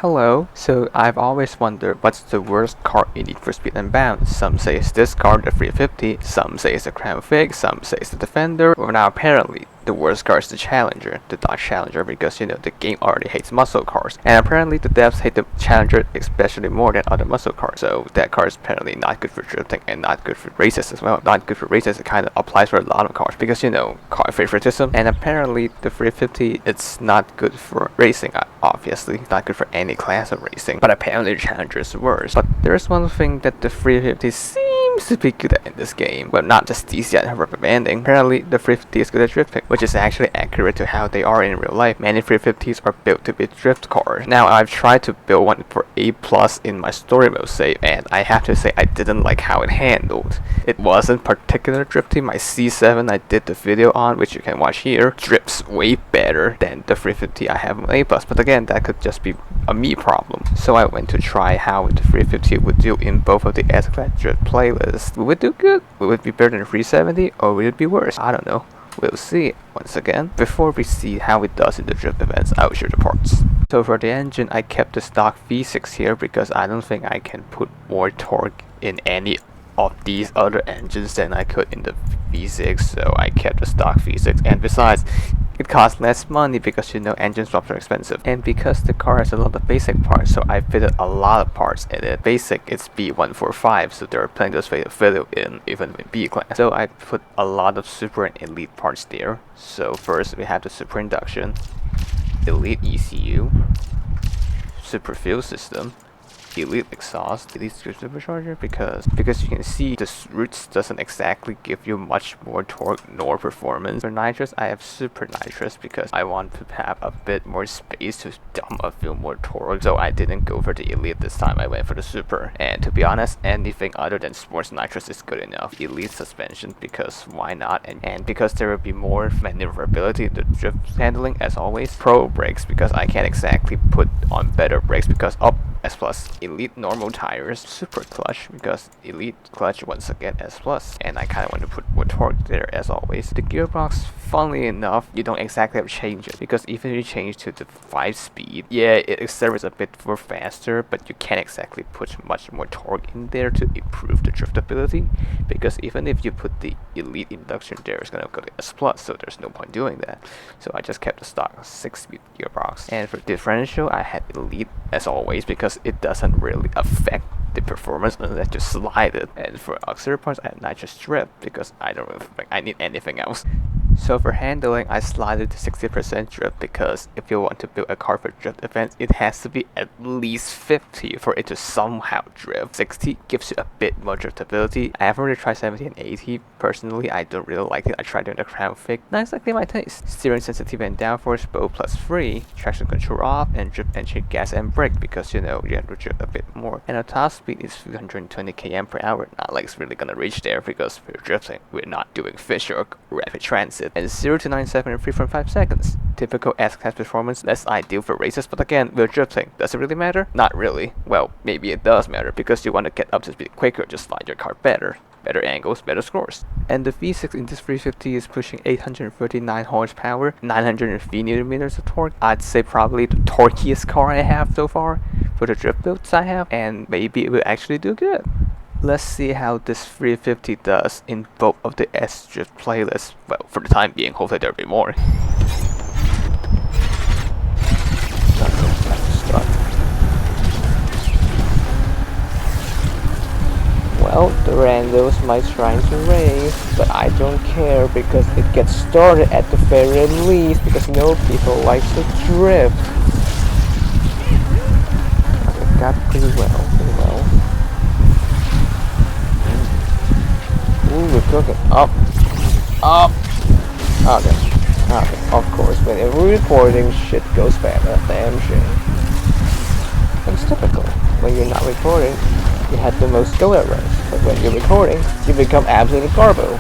Hello, so I've always wondered what's the worst car in Need For Speed Unbound. Some say it's this car, the 350, some say it's the Crown Vic, some say it's the Defender, well now apparently the worst car is the Challenger, the Dodge Challenger, because the game already hates muscle cars, and apparently the devs hate the Challenger especially more than other muscle cars, so that car is apparently not good for drifting and not good for races as well. Not good for races, it kind of applies for a lot of cars, because car favoritism, and apparently the 350, it's not good for racing, obviously, not good for any class of racing, but apparently the Challenger is worse. But there's one thing that the 350 seems to be good at in this game, well not just these yet rubber banding. Apparently the 350 is good at drifting, which is actually accurate to how they are in real life. Many 350s are built to be drift cars. Now I've tried to build one for A+ in my story mode save, and I have to say I didn't like how it handled. It wasn't particular drifting. My C7 I did the video on, which you can watch here, drifts way better than the 350 I have on A+, but again that could just be a me problem. So I went to try how the 350 would do in both of the S-Class drift playlists. Will it do good? Will it be better than 370, or will it be worse? I don't know. We'll see. Once again, before we see how it does in the drift events, I'll show the parts. So for the engine, I kept the stock V6 here because I don't think I can put more torque in any of these other engines than I could in the V6, so I kept the stock V6, and besides, it costs less money because engine swaps are expensive, and because the car has a lot of basic parts, so I fitted a lot of parts in it. Basic, it's B145, so there are plenty of space to fit it in even in B class. So I put a lot of super and elite parts there. So first we have the super induction, elite ECU, super fuel system, elite exhaust, elite supercharger, because you can see the roots doesn't exactly give you much more torque nor performance. For nitrous, I have super nitrous because I want to have a bit more space to dump a few more torque, so I didn't go for the elite this time. I went for the super, and to be honest, anything other than sports nitrous is good enough. Elite suspension, because why not, and because there will be more maneuverability in the drift handling as always. Pro brakes, because I can't exactly put on better brakes because S+, elite normal tires, super clutch because elite clutch once again S+, and I kind of want to put more torque there as always. The gearbox, funnily enough, you don't exactly have to change it because even if you change to the 5-speed, yeah, it accelerates a bit more faster, but you can't exactly put much more torque in there to improve the driftability, because even if you put the elite induction there, it's gonna go to S+, so there's no point doing that. So I just kept the stock 6-speed gearbox, and for differential, I had elite as always because it doesn't really affect the performance unless you slide it. And for auxiliary parts, I had nitrous strip because I don't really think I need anything else. So for handling, I slid it to 60% drift because if you want to build a car for drift events, it has to be at least 50 for it to somehow drift. 60 gives you a bit more driftability. I have already tried 70 and 80. Personally, I don't really like it. I tried doing the Crown Vic, not exactly my taste. Steering sensitivity and downforce both +3, traction control off, and drift engine gas and brake because you have to drift a bit more. And our top speed is 320 km/h. Not like it's really gonna reach there because we're drifting. We're not doing fish or rapid transit. And 0 to 97 in 3.5 seconds. Typical S-Class performance, less ideal for races, but again, we're drifting. Does it really matter? Not really. Well, maybe it does matter because you want to get up to speed quicker, just slide your car better. Better angles, better scores. And the V6 in this 350 is pushing 839 horsepower, 950 Nm of torque. I'd say probably the torquiest car I have so far for the drift builds I have, and maybe it will actually do good. Let's see how this 350 does in both of the S-Drift playlists. Well, for the time being, hopefully there'll be more. Well, the randos might try to race, but I don't care because it gets started at the very least because people like to drift. Okay, got pretty well. Ooh, we're cooking. Up. Okay, of course, whenever we're recording, shit goes bad. Damn shame. It's typical. When you're not recording, you have the most go errors. But when you're recording, you become absolute garbo.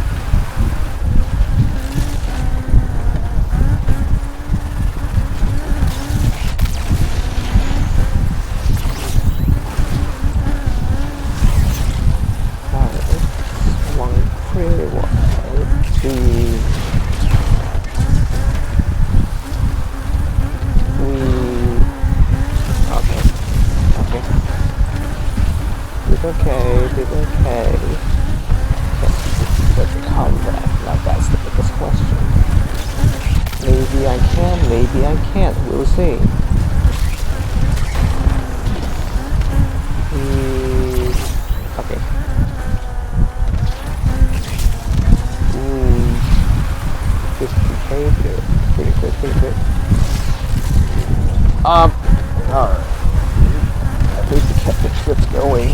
Okay. Did okay, did okay. But the comeback, now that's the biggest question. Maybe I can, maybe I can't, we'll see. Okay. Ooh, 50k here. Pretty quick, pretty quick. Alright. At least we kept the trips going.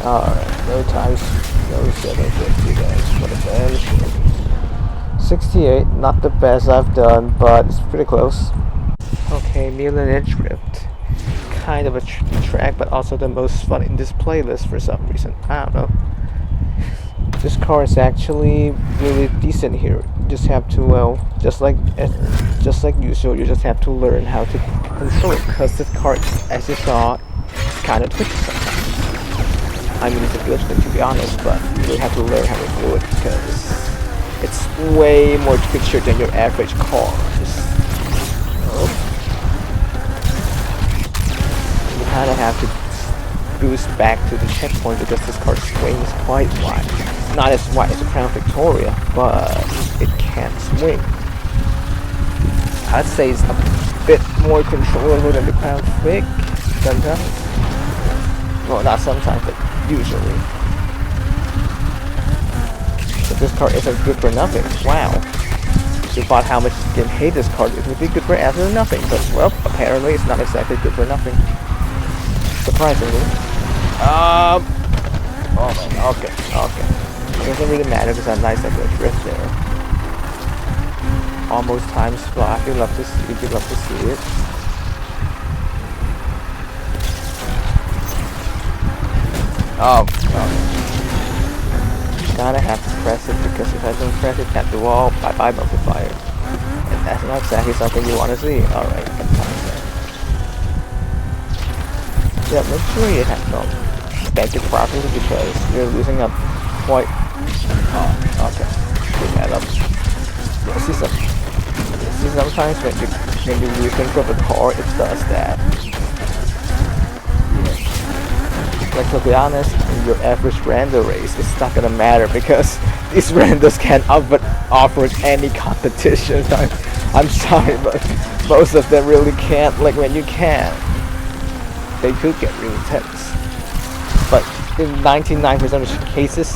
Alright, no times, no 750 guys for the bench. 68, not the best I've done, but it's pretty close. Okay, Milan drift. Kind of a track, but also the most fun in this playlist for some reason. I don't know. This car is actually really decent here. You just have to, well, just like usual, you just have to learn how to control it. Because this car, as you saw, it's kind of twitchy sometimes. I mean, it's a good thing to be honest, but you really have to learn how to do it because it's way more twitchier than your average car. You kind of have to boost back to the checkpoint because this car swings quite wide. Not as wide as a Crown Victoria, but it can swing. I'd say it's a bit more controllable than the Crown Vic sometimes. Well, not sometimes, but usually. But this car isn't good for nothing. Wow. If you thought how much you can hate this car, it would be good for absolutely nothing. But, well, apparently it's not exactly good for nothing. Surprisingly. Oh man, okay. It doesn't really matter because I'm nice at the drift there. Almost time spot. You love to see it. You love to see it. Oh. Gotta have to press it because if I don't press it at the wall, bye-bye multiplier. And that's not exactly something you want to see. Alright, yeah, make sure you have to bank it properly because you're losing up quite. Oh, okay. Bring that up. See sometimes when you lose control of the car, it does that. Like, to be honest, in your average render race, it's not gonna matter because these renders can't offer any competition. I'm sorry, but most of them really can't. Like, when you can, they could get really tense. But in 99% of cases,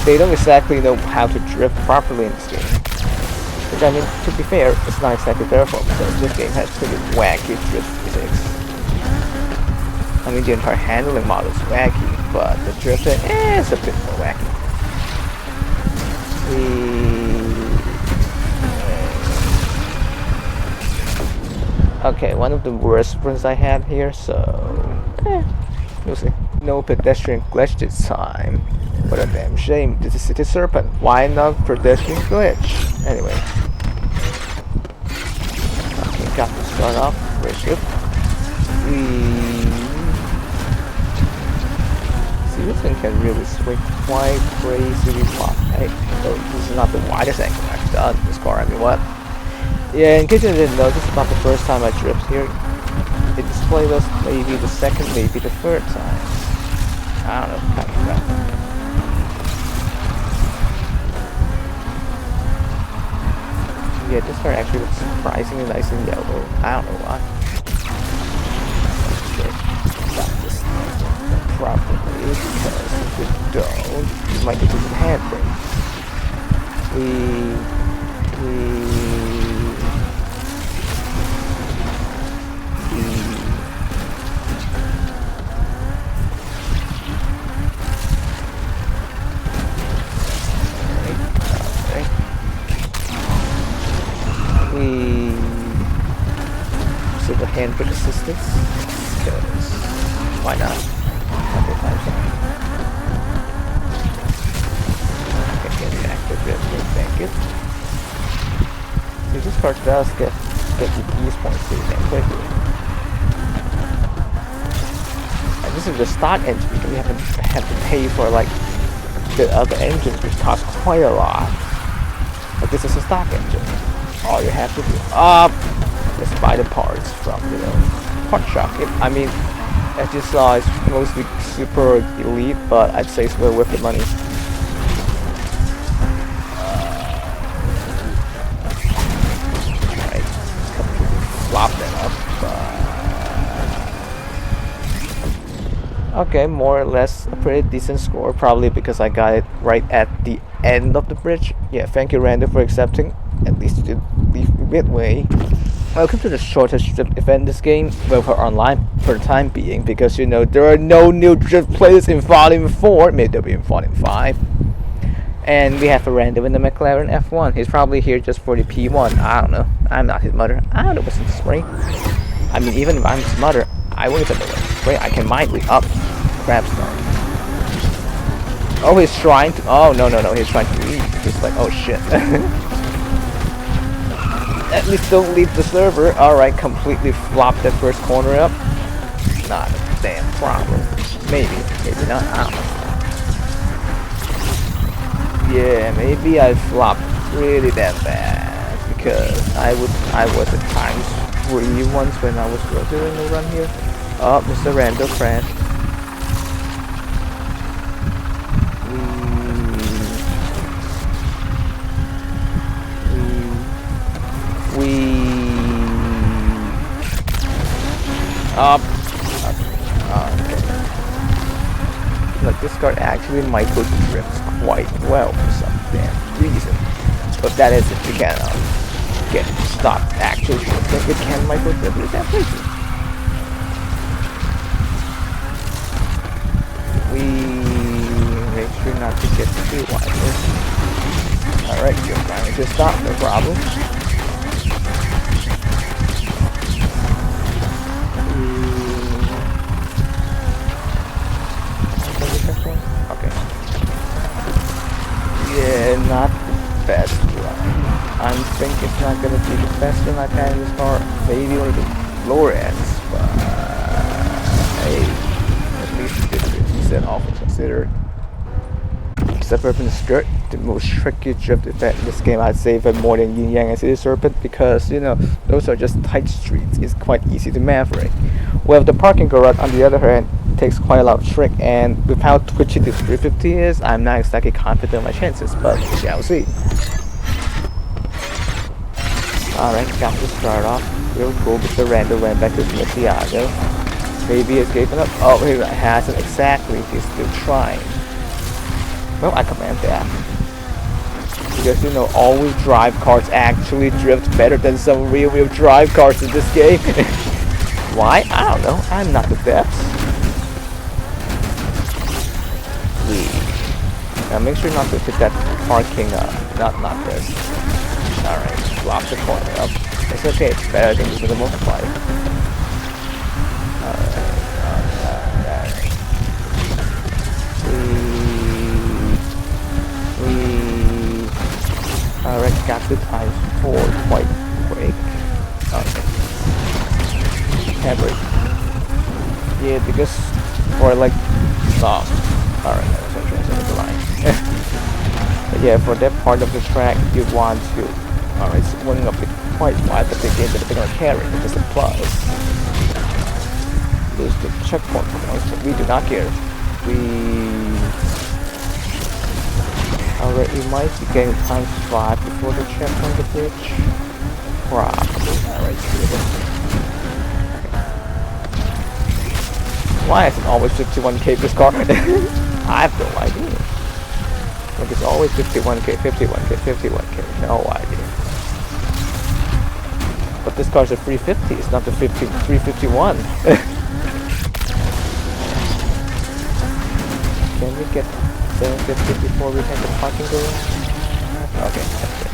they don't exactly know how to drift properly in this game. Which, I mean, to be fair, it's not exactly their fault because this game has pretty wacky drift physics. I mean, the entire handling model is wacky, but the drifting is a bit more wacky. Okay, one of the worst runs I had here, so we'll see. No pedestrian glitch this time. What a damn shame. This is City Serpent. Why not pedestrian glitch? Anyway. Okay, got to start off. Very good. See, this thing can really swing quite crazy wide. So this is not the widest angle I've done in this car. I mean, what? Yeah, in case you didn't know, this is not the first time I drift here. It displayed us maybe the second, maybe the third time. I don't know, kind of that. Yeah, this car actually looks surprisingly nice and yellow. I don't know why. Okay, got this thing properly because if you don't, you might get to some handbrakes. The handbrake assistance because why not? Okay, get the active bank it. See, this car does get these points pretty damn quickly. And this is the stock engine because we have to pay for like the other engines which cost quite a lot. But this is a stock engine. All you have to do Just buy the parts from, part shop. I mean, as you saw, it's mostly super elite, but I'd say it's well worth the money. Alright, completely flop that up. Okay, more or less a pretty decent score, probably because I got it right at the end of the bridge. Yeah, thank you Randall for accepting. At least you did leave midway. Welcome to the shortest drift event in this game, well, for online for the time being, because there are no new drift players in Volume 4, maybe they'll be in Volume 5. And we have a random in the McLaren F1. He's probably here just for the P1. I don't know. I'm not his mother. I don't know what's in the spring. I mean, even if I'm his mother, I won't even know what's in the spring. I can mildly up Crabstar. Oh, he's trying to. Oh, no. He's trying to leave. He's like, oh shit. At least don't leave the server. Alright, completely flopped that first corner up. Not a damn problem. Maybe not. I don't know. Yeah, maybe I flopped really damn bad because I was at ×3 once when I was doing the run here. Oh, Mr. Randall friend. Up. Okay. Look, this car actually micro drifts quite well for some damn reason. But that is if you can get stopped actually drifting, it can micro drift with that crazy. We make sure not to get too wide. Alright, you're trying to stop, no problem. Okay. Yeah, not the best run. I think it's not gonna be the best run I've had in this car. Maybe one of the lower ends, but hey, at least it's 50% off and consider. Except for the skirt, the most tricky drift effect in this game, I'd say, even more than Yin Yang and City Serpent, because those are just tight streets. It's quite easy to maverick. Well, the parking garage, on the other hand, takes quite a lot of trick, and with how twitchy this 350 is, I'm not exactly confident in my chances, but we shall see. Alright, got to start off real cool. Mr. Randall went back to Santiago. Maybe he's given up. Oh, he hasn't exactly. He's still trying. Well, I command that. Because all-wheel drive cars actually drift better than some rear-wheel drive cars in this game. Why? I don't know. I'm not the best. Now make sure not to hit that parking not this. Alright, flop the corner up. It's okay, it's better than using the multiplier. Alright. Alright, got the ×4 quite quick. Okay. Can't break. Yeah, because for like alright, that's what I'm trying to the line. But yeah, for that part of the track you want to swing up it quite wide at the beginning, but they're gonna carry it as a plus. Lose the checkpoint points, but we do not care. Alright, we might be getting ×5 before the check on the bridge. Probably. Alright, why is it always 51k this car? I have no idea. Like it's always 51k, 51k. No idea. But this car's a 350, it's not the 351. Can we get 750 before we hit the parking garage? Okay, that's it.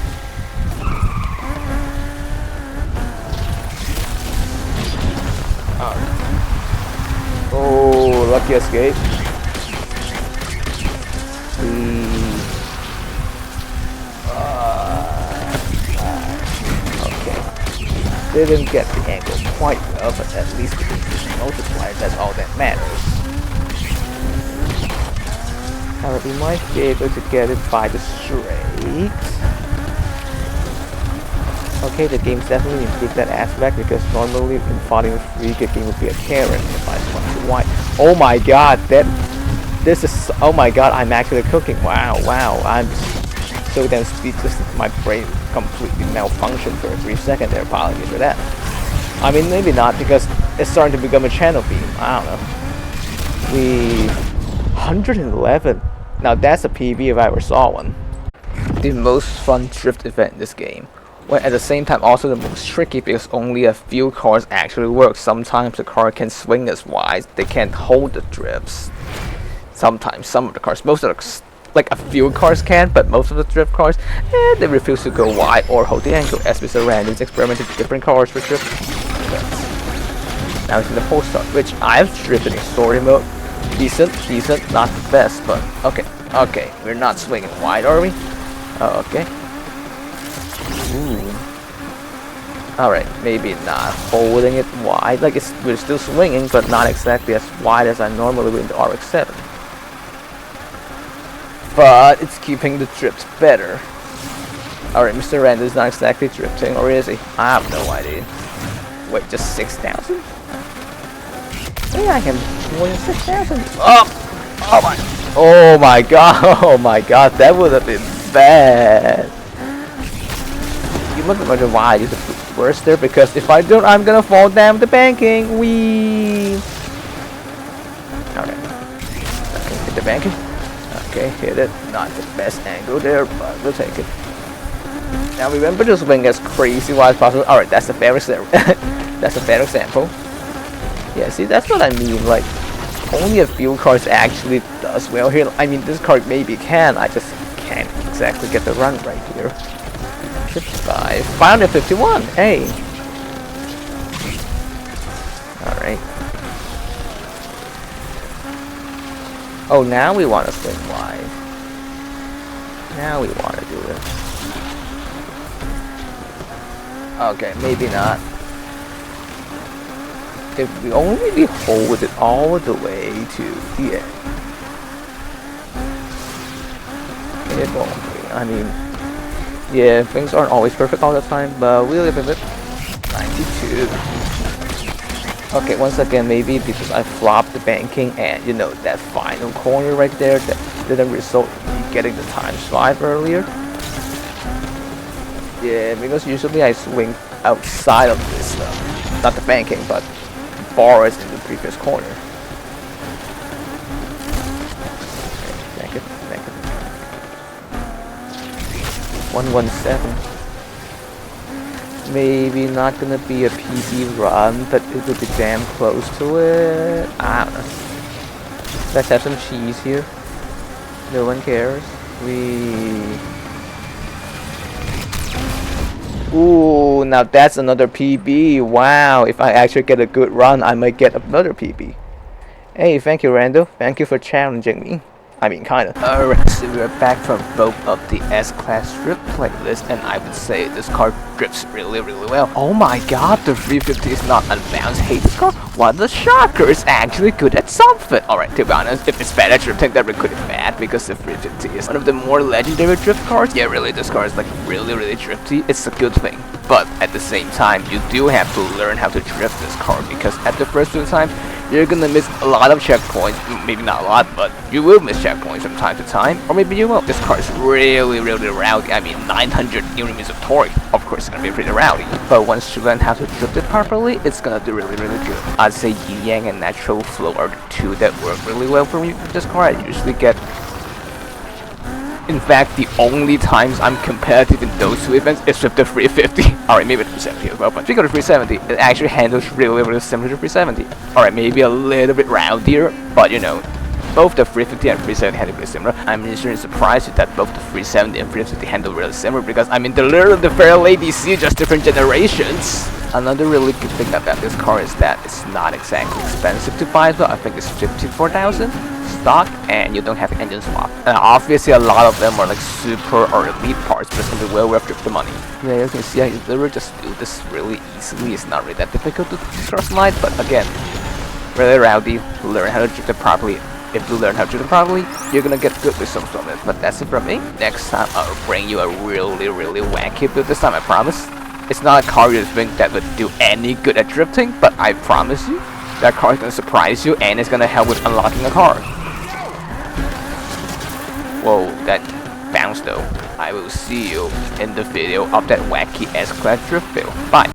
Oh, lucky escape. Okay. Didn't get the angle quite well, but at least we can use the multiplier, that's all that matters. Alright, we might be able to get it by the straight. okay, the game's definitely improved that aspect, because normally in Fighting 3 the game would be a Karen if I swung too wide. Oh my god, this is, oh my god, I'm actually cooking. Wow, I'm so damn speechless that my brain completely malfunctioned for a brief second there. Apologies for that. I mean, maybe not, because it's starting to become a channel theme. I don't know. We 111. Now that's a PB if I ever saw one. The most fun drift event in this game, but at the same time also the most tricky, because only a few cars actually work. Sometimes the car can swing as wide, they can't hold the drifts. Sometimes some of the cars, most of the, like a few cars can, but most of the drift cars, they refuse to go wide or hold the angle, as Mr. Randy's experimented with different cars for drift. Now it's in the post start, which I've driven in story mode. Decent, not the best, but okay, we're not swinging wide, are we? Oh, okay. Ooh. Alright, maybe not holding it wide. Like, we're still swinging, but not exactly as wide as I normally would in the RX-7. But it's keeping the drift better. Alright, Mr. Rand is not exactly drifting, or is he? I have no idea. Wait, just 6,000? Yeah, I can more than 6,000. Oh my god, that would have been bad. You must wonder why I used the worst there, because if I don't, I'm gonna fall down the banking. Wee. Alright. Okay, hit the banking. Okay, hit it. Not the best angle there, but we'll take it. Now remember to swing as crazy wide as possible. Alright, that's a fair example. That's a fair example. Yeah, see, that's what I mean. Like, only a few cars actually does well here. I mean, this car maybe can. I just can't exactly get the run right here. 55. 551. Hey. Alright. Oh, now we want to swing wide. Now we want to do it. Okay, maybe not. If we only hold it all the way to the end. If only. I mean, yeah, things aren't always perfect all the time, but we'll live with it. 92. Okay, once again, maybe because I flopped the banking and, you know, that final corner right there that didn't result in me getting the ×5 earlier. Yeah, because usually I swing outside of this stuff. Not the banking, but bars in the previous corner. Okay, back it. 117. Maybe not gonna be a PB run, but it will be damn close to it. I don't know. Let's have some cheese here. No one cares. Ooh, now that's another PB. Wow, if I actually get a good run, I might get another PB. Hey, thank you, Rando. Thank you for challenging me. I mean, kinda. Alright, so we're back from both of the S-Class drift playlist, and I would say this car drifts really well. Oh my god, the 350 is not Unbound. Hate this car? What a shocker, it's actually good at something. Alright, to be honest, if it's bad at drifting, that really bad, because the 350 is one of the more legendary drift cars. Yeah, really, this car is like really drifty. It's a good thing. But at the same time, you do have to learn how to drift this car, because at the first few times, you're gonna miss a lot of checkpoints. Maybe not a lot, but you will miss checkpoints from time to time, or maybe you won't. This car is really rowdy. I mean, 900 newtons of torque. Of course, it's gonna be pretty rowdy. But once you learn how to drift it properly, it's gonna do really good. I'd say yin yang and natural flow are the two that work really well for me with this car. I usually get. In fact, the only times I'm competitive in those two events is with the 350. Alright, maybe the 370 as well, but speaking of the 370, it actually handles really similar to 370. Alright, maybe a little bit roundier, but you know, both the 350 and 370 handle really similar. I'm really surprised that both the 370 and 350 handle really similar, because I mean, the little the fair lady see just different generations. Another really good thing about this car is that it's not exactly expensive to buy as well. I think it's 54,000 stock, and you don't have engine swap. And obviously a lot of them are like super or elite parts, but it's gonna be well worth the money. Yeah, you can see I literally just do this really easily. It's not really that difficult to cross line, but again, really rowdy. Learn how to drift it properly. If you learn how to drift it properly, you're gonna get good results from it. But that's it from me. Next time I'll bring you a really wacky build this time, I promise. It's not a car you think that would do any good at drifting, but I promise you, that car is gonna surprise you and it's gonna help with unlocking a car. Whoa, that bounced though. I will see you in the video of that wacky S-Class drift build. Bye.